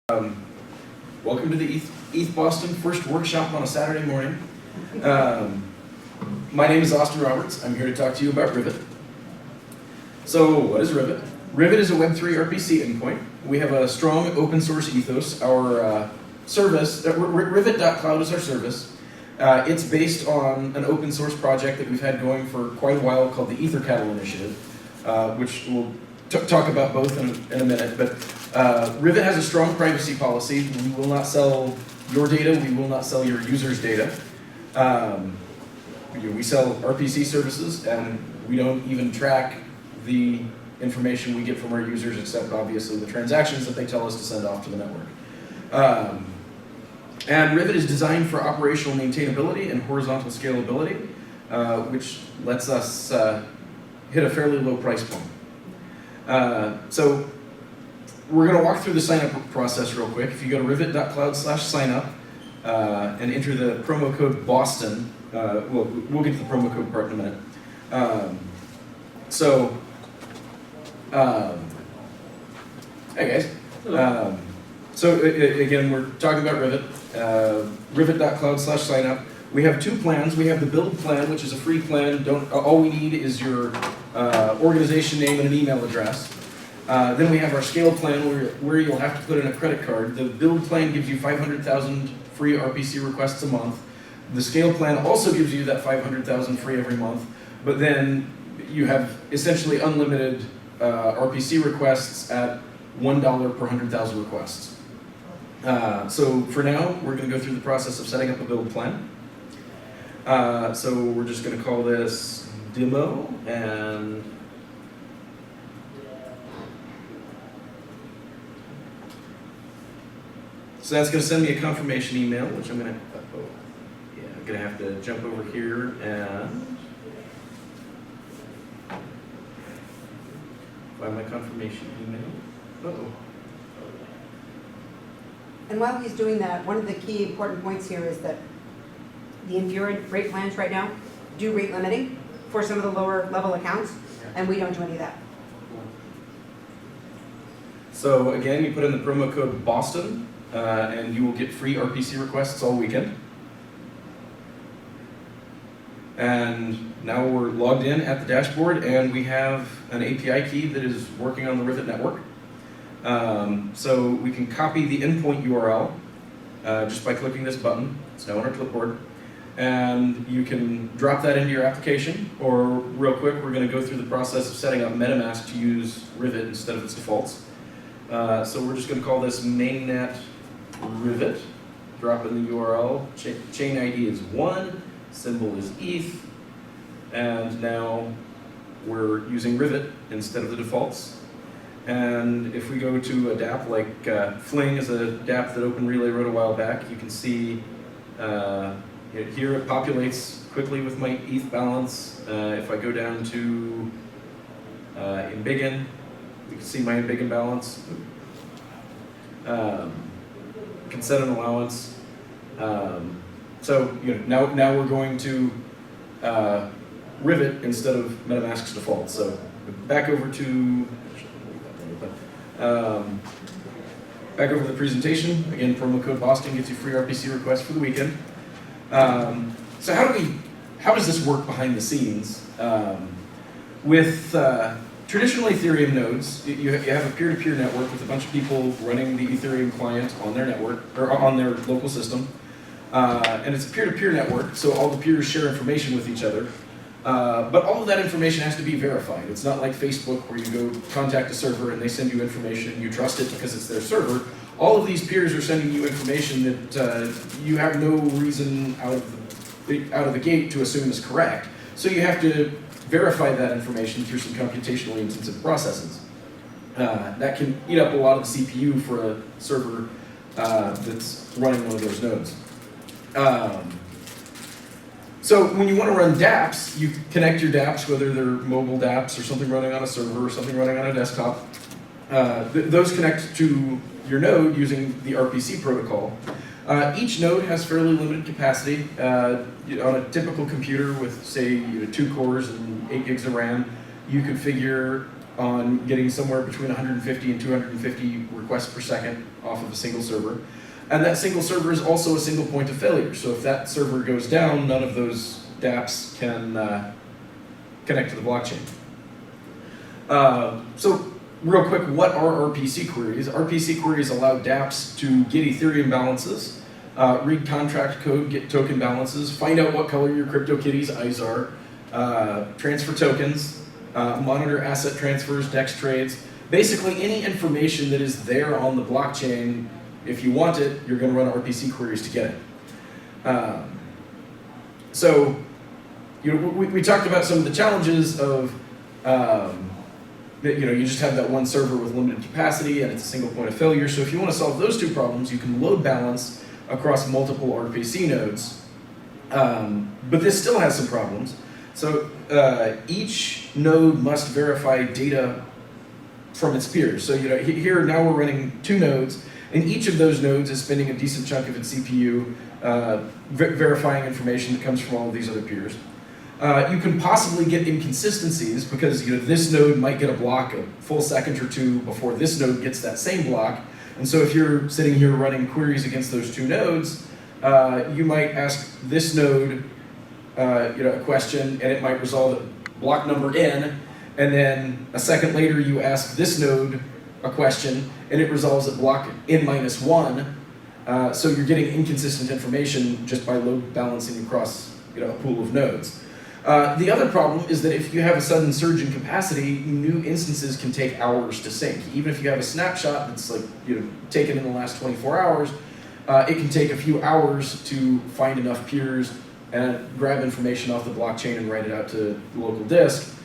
Welcome to the ETHBoston first workshop on a Saturday morning. My name is Austin Roberts. I'm here to talk to you about Rivet. So what is Rivet? Rivet is a Web3 RPC endpoint. We have a strong open source ethos. Our service, Rivet.cloud is our service. It's based on an open source project that we've had going for quite a while called the ETHGlobal initiative, which we'll talk about both in a minute. But Rivet has a strong privacy policy. We will not sell your data. We will not sell your users' data. We sell RPC services, and we don't even track the information we get from our users, except obviously the transactions that they tell us to send off to the network. And Rivet is designed for operational maintainability and horizontal scalability, which lets us hit a fairly low price point. So we're going to walk through the sign-up process real quick. If you go to rivet.cloud/signup and enter the promo code BOSTON, we'll get to the promo code part in a minute. Hey guys. So again, we're talking about Rivet. Rivet.cloud/signup. We have two plans. We have the build plan, which is a free plan. All we need is your organization name and an email address. Then we have our scale plan where you'll have to put in a credit card. The build plan gives you 500,000 free RPC requests a month. The scale plan also gives you that 500,000 free every month, but then you have essentially unlimited RPC requests at $1 per 100,000 requests. So for now, we're going to go through the process of setting up a build plan. So we're just going to call this demo, and so that's going to send me a confirmation email, which I'm going to have to jump over here and find my confirmation email. And while he's doing that, one of the key important points here is that the Endured rate plans right now do rate limiting for some of the lower level accounts, and we don't do any of that. So again, you put in the promo code BOSTON, and you will get free RPC requests all weekend. And now we're logged in at the dashboard, and we have an API key that is working on the Rivet network. So we can copy the endpoint URL just by clicking this button. It's now on our clipboard. And you can drop that into your application, or real quick, we're going to go through the process of setting up MetaMask to use Rivet instead of its defaults. So we're just going to call this mainnet Rivet. Drop in the URL. Chain ID is 1. Symbol is ETH. And now we're using Rivet instead of the defaults. And if we go to a dApp like Fling is a dApp that OpenRelay wrote a while back, you can see here it populates quickly with my ETH balance. If I go down to Embiggen, you can see my Embiggen balance. Can set an allowance. So now we're going to Rivet instead of MetaMask's default. So back over to the presentation. Again, promo code BOSTON gets you free RPC requests for the weekend. So how does this work behind the scenes? With traditional Ethereum nodes, you have a peer-to-peer network with a bunch of people running the Ethereum client on their network or on their local system, and it's a peer-to-peer network, so all the peers share information with each other. But all of that information has to be verified. It's not like Facebook where you go contact a server and they send you information and you trust it because it's their server. All of these peers are sending you information that you have no reason out of the gate to assume is correct. So you have to verify that information through some computationally intensive processes. That can eat up a lot of the CPU for a server that's running one of those nodes. So when you want to run dApps, you connect your dApps, whether they're mobile dApps or something running on a server or something running on a desktop. Those connect to your node using the RPC protocol. Each node has fairly limited capacity. On a typical computer with, say, 2 cores and 8 gigs of RAM, you could figure on getting somewhere between 150 and 250 requests per second off of a single server. And that single server is also a single point of failure. So if that server goes down, none of those dApps can connect to the blockchain. So real quick, what are RPC queries? RPC queries allow dApps to get Ethereum balances, read contract code, get token balances, find out what color your CryptoKitties eyes are, transfer tokens, monitor asset transfers, DEX trades, basically any information that is there on the blockchain. If you want it, you're going to run RPC queries to get it. So, we talked about some of the challenges of, you just have that one server with limited capacity and it's a single point of failure. So if you want to solve those two problems, you can load balance across multiple RPC nodes. But this still has some problems. So each node must verify data from its peers. So here now we're running 2 nodes, and each of those nodes is spending a decent chunk of its CPU verifying information that comes from all of these other peers. You can possibly get inconsistencies because this node might get a block a full second or 2 before this node gets that same block. And so if you're sitting here running queries against those 2 nodes, you might ask this node a question, and it might resolve at block number n, and then a second later you ask this node a question, and it resolves at block n-1. So you're getting inconsistent information just by load balancing across a pool of nodes. The other problem is that if you have a sudden surge in capacity, new instances can take hours to sync. Even if you have a snapshot that's taken in the last 24 hours, it can take a few hours to find enough peers and grab information off the blockchain and write it out to the local disk.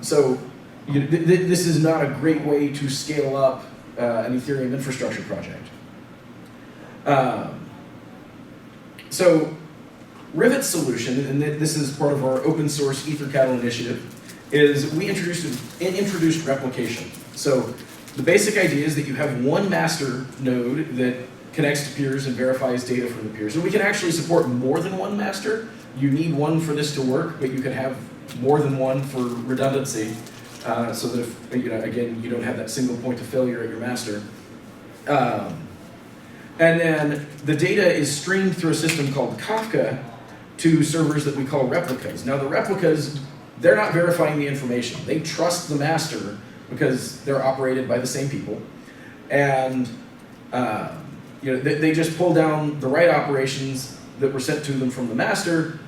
So this is not a great way to scale up an Ethereum infrastructure project. So Rivet Solution, and this is part of our open source ETHGlobal initiative, is we introduced replication. So the basic idea is that you have one master node that connects to peers and verifies data from the peers. And we can actually support more than one master. You need one for this to work, but you can have more than one for redundancy, so that if, again, you don't have that single point of failure at your master. And then the data is streamed through a system called Kafka to servers that we call replicas. Now the replicas, they're not verifying the information. They trust the master because they're operated by the same people. And they just pull down the right operations that were sent to them from the master.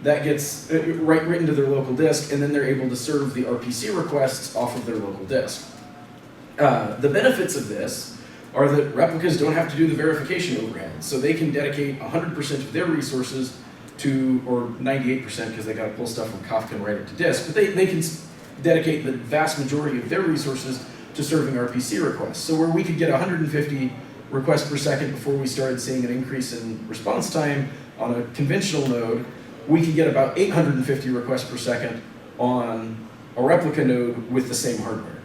That gets written to their local disk, and then they're able to serve the RPC requests off of their local disk. The benefits of this are that replicas don't have to do the verification overhead, so they can dedicate 100% of their resources to, or 98% because they got to pull stuff from Kafka and write it to disk, but they can dedicate the vast majority of their resources to serving RPC requests. So where we could get 150 requests per second before we started seeing an increase in response time on a conventional node, we could get about 850 requests per second on a replica node with the same hardware.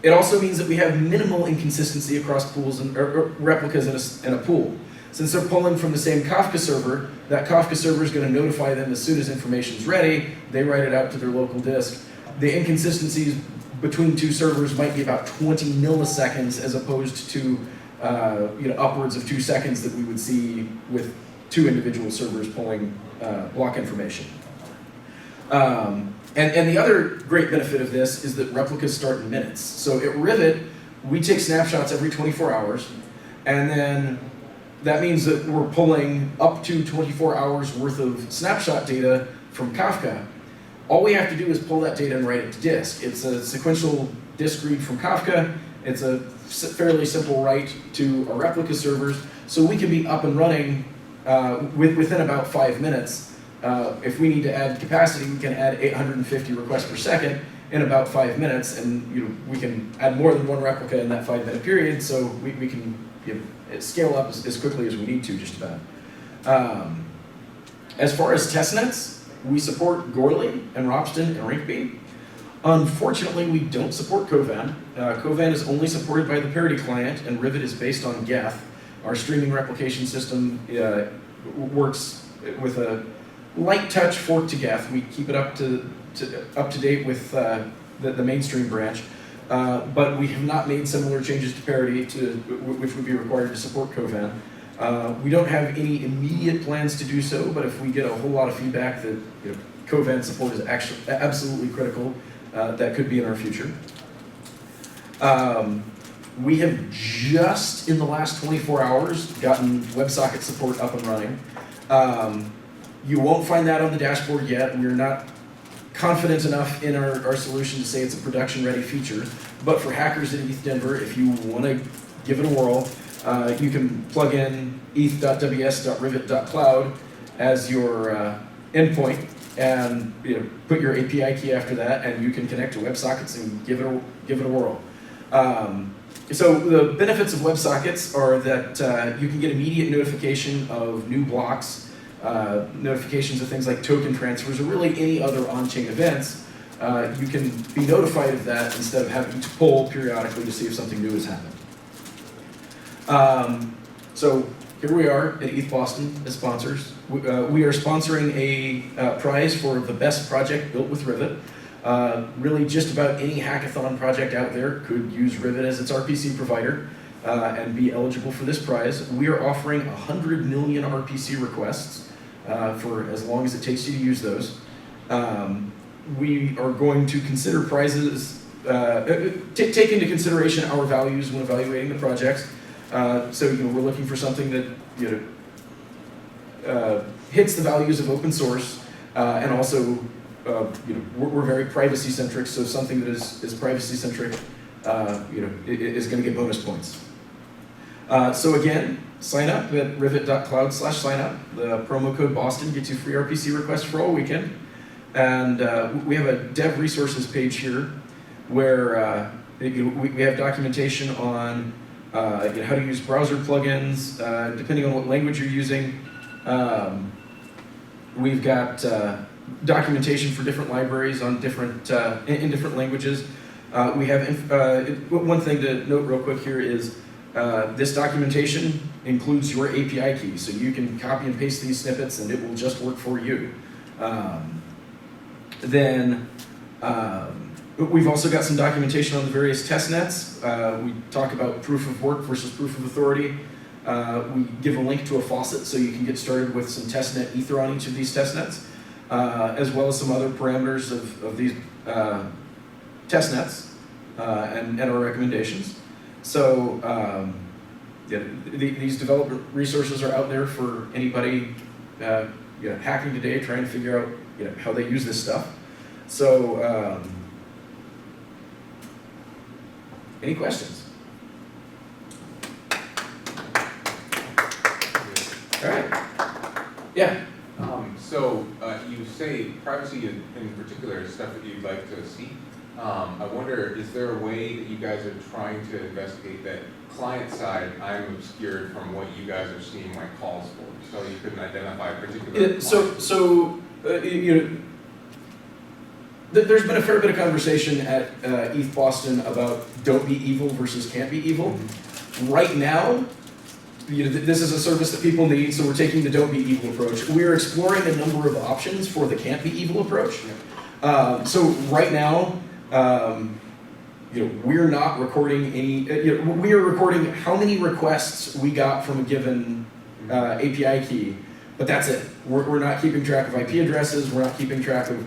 It also means that we have minimal inconsistency across pools and replicas in a pool. Since they're pulling from the same Kafka server, that Kafka server is going to notify them as soon as information is ready. They write it out to their local disk. The inconsistencies between 2 servers might be about 20 milliseconds as opposed to upwards of 2 seconds that we would see with 2 individual servers pulling block information. And the other great benefit of this is that replicas start in minutes. So at Rivet, we take snapshots every 24 hours, and then that means that we're pulling up to 24 hours worth of snapshot data from Kafka. All we have to do is pull that data and write it to disk. It's a sequential disk read from Kafka. It's a fairly simple write to our replica servers, so we can be up and running within about 5 minutes. If we need to add capacity, we can add 850 requests per second in about 5 minutes, and we can add more than one replica in that 5-minute period, so we can scale up as quickly as we need to, just about. As far as testnets, we support Goerli and Ropsten and Rinkeby. Unfortunately, we don't support Kovan. Kovan is only supported by the parity client, and Rivet is based on Geth. Our streaming replication system works with a light touch fork to Geth. We keep it up to date with the mainstream branch. But we have not made similar changes to parity, which would be required to support Covan. We don't have any immediate plans to do so, but if we get a whole lot of feedback that Covan support is actually absolutely critical, that could be in our future. We have just in the last 24 hours gotten WebSocket support up and running. You won't find that on the dashboard yet. We're not confident enough in our solution to say it's a production-ready feature, but for hackers at ETH Denver, if you want to give it a whirl, you can plug in eth.ws.rivet.cloud as your endpoint and put your API key after that, and you can connect to WebSockets and give it a whirl. So the benefits of WebSockets are that you can get immediate notification of new blocks, notifications of things like token transfers, or really any other on-chain events. You can be notified of that instead of having to poll periodically to see if something new has happened. So here we are at ETHBoston as sponsors. We are sponsoring a prize for the best project built with Rivet. Really just about any hackathon project out there could use Rivet as its RPC provider and be eligible for this prize. We are offering 100 million RPC requests for as long as it takes you to use those. We are going to consider prizes, take into consideration our values when evaluating the projects. So we're looking for something that hits the values of open source and also we're very privacy centric, so something that is privacy centric, is going to get bonus points. So again, sign up at rivet.cloud/signup. The promo code Boston gets you free RPC requests for all weekend, and we have a dev resources page here where we have documentation on how to use browser plugins depending on what language you're using. We've got documentation for different libraries on different in different languages. We have one thing to note real quick here is this documentation includes your API key, so you can copy and paste these snippets and it will just work for you. Then we've also got some documentation on the various testnets. We talk about proof of work versus proof of authority. We give a link to a faucet so you can get started with some testnet ether on each of these testnets. As well as some other parameters of these testnets and our recommendations. So these development resources are out there for anybody hacking today, trying to figure out how they use this stuff. So any questions? All right. Yeah. So you say privacy in particular is stuff that you'd like to see. I wonder, is there a way that you guys are trying to investigate that client side, I'm obscured from what you guys are seeing my calls for, so you couldn't identify a particular there's been a fair bit of conversation at ETHBoston about don't be evil versus can't be evil. Mm-hmm. Right now, this is a service that people need, so we're taking the don't be evil approach. We're exploring a number of options for the can't be evil approach. So right now, we're not recording any. We are recording how many requests we got from a given API key, but that's it. We're not keeping track of IP addresses. We're not keeping track of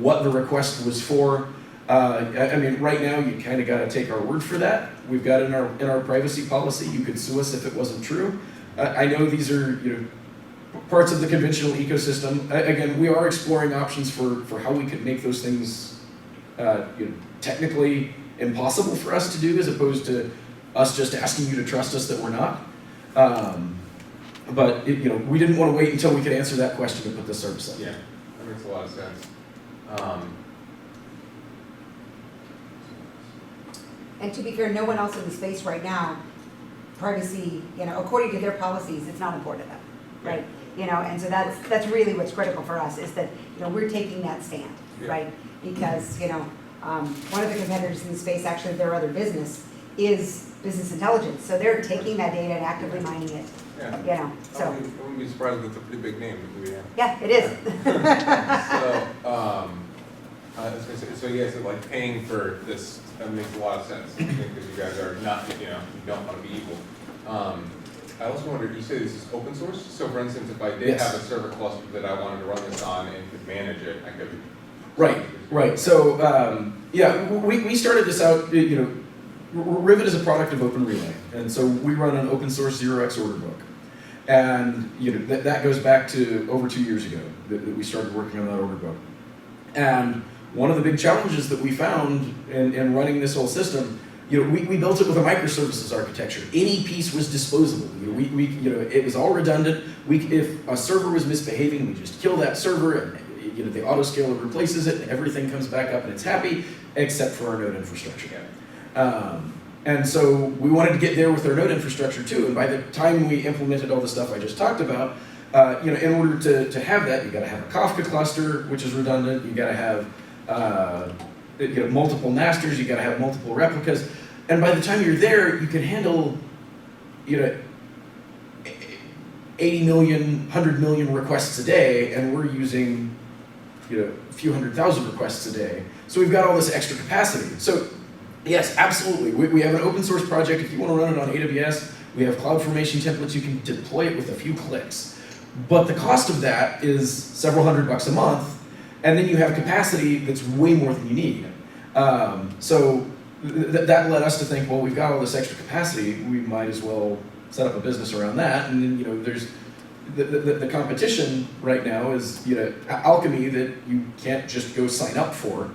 what the request was for. I mean, right now you kind of got to take our word for that. We've got in our privacy policy, you could sue us if it wasn't true. I know these are parts of the conventional ecosystem. Again, we are exploring options for how we could make those things technically impossible for us to do, as opposed to us just asking you to trust us that we're not. But we didn't want to wait until we could answer that question to put this service up. Yeah, that makes a lot of sense. And to be fair, no one else in the space right now, privacy, according to their policies, it's not important to them, right? And so that's really what's critical for us, is that, we're taking that stand, right? Because, one of the competitors in the space, actually their other business, is business intelligence. So they're taking that data and actively mining it, so. I wouldn't be surprised if it's a pretty big name. Yeah, it is. So, I was gonna say, so So you guys are like paying for this, that makes a lot of sense, because you guys are not, you don't want to be evil. I also wondered, you say this is open source? So for instance, if I did Yes. have a server cluster that I wanted to run this on and could manage it, I could. Right. So, yeah, we started this out, Rivet is a product of Open Relay. And so we run an open source 0x order book. And, that goes back to over 2 years ago that we started working on that order book. And one of the big challenges that we found in running this whole system, we built it with a microservices architecture. Any piece was disposable. It was all redundant. If a server was misbehaving, we just kill that server, and the autoscaler replaces it, and everything comes back up, and it's happy, except for our node infrastructure. And so we wanted to get there with our node infrastructure too. And by the time we implemented all the stuff I just talked about, in order to have that, you got to have a Kafka cluster, which is redundant. You got to have multiple masters. You got to have multiple replicas. And by the time you're there, you can handle 80 million, 100 million requests a day, and we're using a few 100,000 requests a day. So we've got all this extra capacity. So yes, absolutely. We have an open source project. If you want to run it on AWS, we have CloudFormation templates. You can deploy it with a few clicks. But the cost of that is several $100 a month, and then you have capacity that's way more than you need. So that led us to think, well, we've got all this extra capacity, we might as well set up a business around that. And then, there's the competition right now is alchemy that you can't just go sign up for.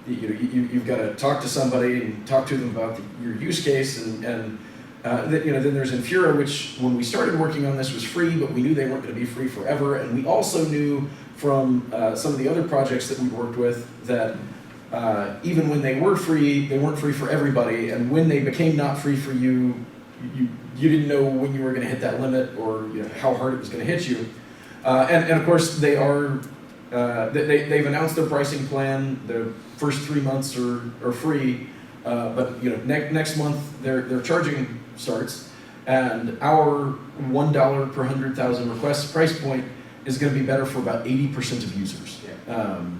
You've got to talk to somebody and talk to them about your use case, and then there's Infura, which when we started working on this was free, but we knew they weren't going to be free forever. And we also knew from some of the other projects that we worked with that even when they were free, they weren't free for everybody. And when they became not free for you, you didn't know when you were going to hit that limit or how hard it was going to hit you. And of course, they are. They've announced their pricing plan. The first 3 months are free, but next month their charging starts, and our $1 per 100,000 requests price point is going to be better for about 80% of users.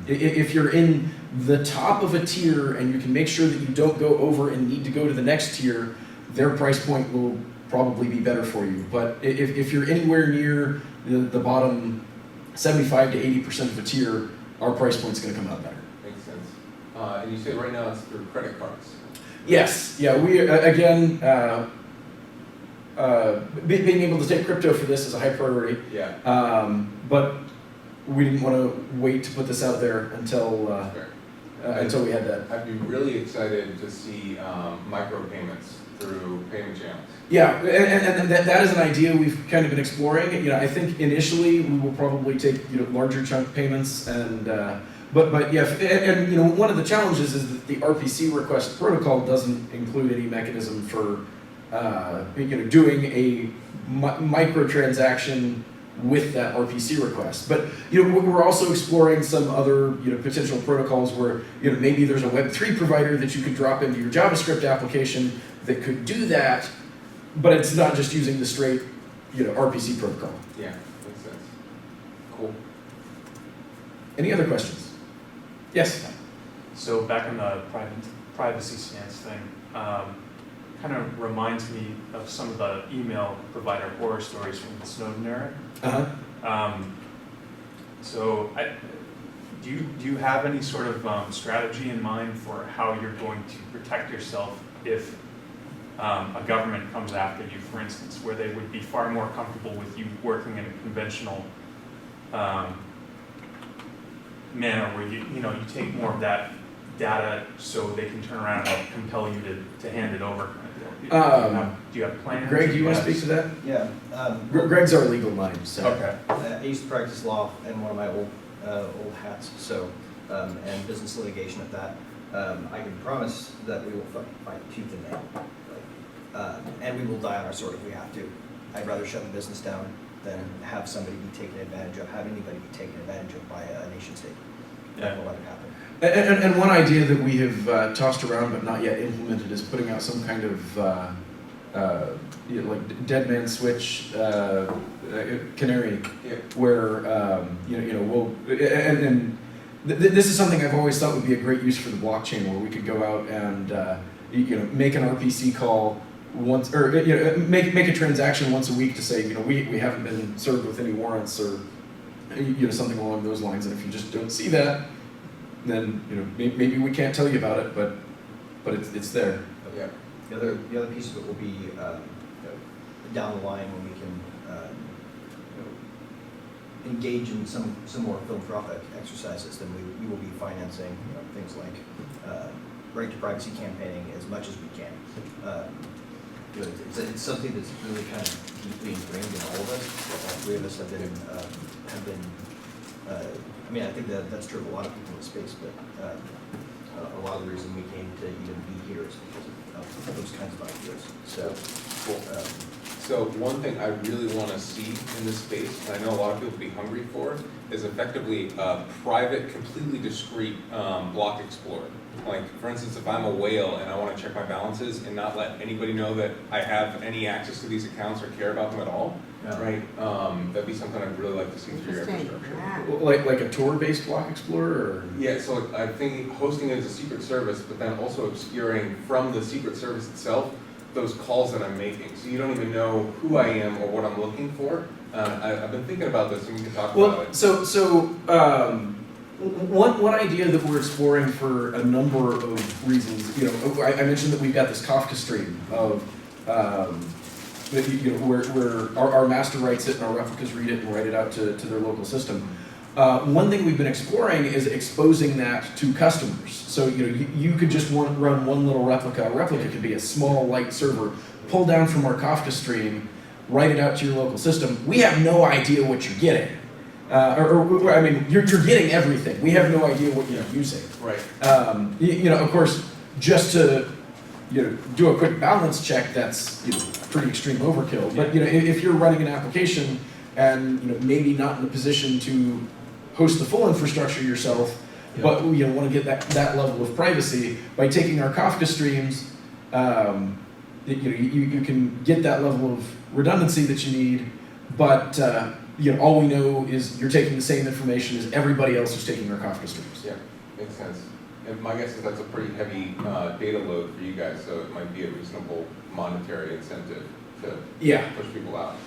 If you're in the top of a tier and you can make sure that you don't go over and need to go to the next tier, their price point will probably be better for you. But if you're anywhere near the bottom 75 to 80% of a tier, our price point's going to come out better. Makes sense. And you say right now it's through credit cards. Yes. Yeah. We again being able to take crypto for this is a high priority. Yeah. But we didn't want to wait to put this out there until we had that. I'd be really excited to see micropayments through payment channels. Yeah, and that is an idea we've kind of been exploring. I think initially we will probably take larger chunk payments, and but yeah, and one of the challenges is that the RPC request protocol doesn't include any mechanism for doing a microtransaction with that RPC request. But we're also exploring some other potential protocols where maybe there's a Web3 provider that you could drop into your JavaScript application that could do that, but it's not just using the straight RPC protocol. Yeah, makes sense. Cool. Any other questions? Yes. So back on the privacy stance thing, kind of reminds me of some of the email provider horror stories from the Snowden era. So do you have any sort of strategy in mind for how you're going to protect yourself if a government comes after you, for instance, where they would be far more comfortable with you working in a conventional manner, where you take more of that data so they can turn around and compel you to hand it over? Do you have plans? Greg, do you want to speak to that? Yeah. Greg's our legal mind. So. Okay. I used to practice law in one of my old hats, so and business litigation at that. I can promise that we will fight tooth and nail, and we will die on our sword if we have to. I'd rather shut the business down than have somebody be taken advantage of, have anybody be taken advantage of by a nation state. That will never happen. And one idea that we have tossed around but not yet implemented is putting out some kind of like dead man switch canary, Yeah. where we'll and this is something I've always thought would be a great use for the blockchain, where we could go out and make an RPC call once, or make a transaction once a week to say, we haven't been served with any warrants, or something along those lines. And if you just don't see that, then maybe we can't tell you about it, but it's there. Yeah. The other piece of it will be down the line when we can engage in some more philanthropic exercises. Then we will be financing things like right to privacy campaigning as much as we can. It's something that's really kind of deeply ingrained in all of us. All three of us have been. I think that's true of a lot of people in the space, but a lot of the reason we came to even be here is because of those kinds of ideas. So, Cool. So one thing I really want to see in this space, and I know a lot of people will be hungry for, is effectively a private, completely discrete block explorer. Like, for instance, if I'm a whale and I want to check my balances and not let anybody know that I have any access to these accounts or care about them at all, right? That'd be something I'd really like to see through your Interesting. infrastructure. Yeah. Like a tour-based block explorer, or? Yeah, so like, I think hosting it as a secret service, but then also obscuring from the secret service itself those calls that I'm making. So you don't even know who I am or what I'm looking for. I've been thinking about this, and we can talk about it. One idea that we're exploring for a number of reasons, I mentioned that we've got this Kafka stream of, where our master writes it and our replicas read it and write it out to their local system. One thing we've been exploring is exposing that to customers. So you could just run one little replica. A replica could be a small, light server, pull down from our Kafka stream, write it out to your local system. We have no idea what you're getting. You're getting everything. We have no idea what you're using. Right. Of course, just to do a quick balance check, that's pretty extreme overkill. But if you're running an application and maybe not in a position to host the full infrastructure yourself, but want to get that level of privacy by taking our Kafka streams, you can get that level of redundancy that you need, but all we know is you're taking the same information as everybody else who's taking our Kafka streams. Yeah, makes sense. And my guess is that's a pretty heavy data load for you guys, so it might be a reasonable monetary incentive to push people out.